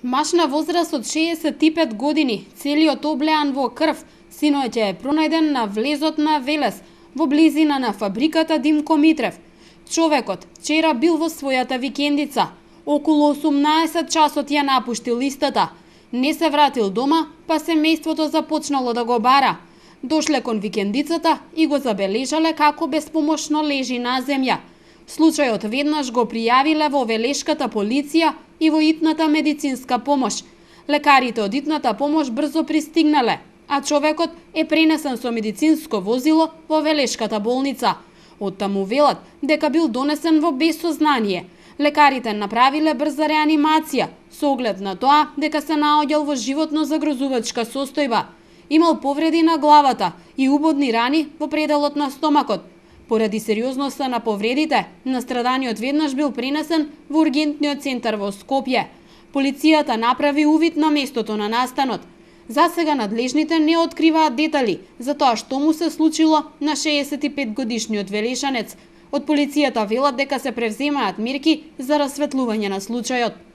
Маж на возраст од 65 години, целиот облеан во крв, синоќа е пронајден на влезот на Велес, во близина на фабриката Димко Митрев. Човекот вчера бил во својата викендица. Околу 18 часот ја напуштил истата. Не се вратил дома, па семејството започнало да го бара. Дошле кон викендицата и го забележале како безпомошно лежи на земја. Случајот веднаш го пријавиле во велешката полиција и во итната медицинска помош. Лекарите од итната помош брзо пристигнале, а човекот е пренесен со медицинско возило во велешката болница. Оттаму велат дека бил донесен во безсознание. Лекарите направиле брза реанимација со оглед на тоа дека се наоѓал во животно загрозувачка состојба. Имал повреди на главата и убодни рани во пределот на стомакот. Поради сериозноста на повредите, настраданиот веднаш бил пренесен во ургентниот центар во Скопје. Полицијата направи увид на местото на настанот. За сега надлежните не откриваат детали за тоа што му се случило на 65 годишниот велешанец. Од полицијата велат дека се превземаат мерки за расветлување на случајот.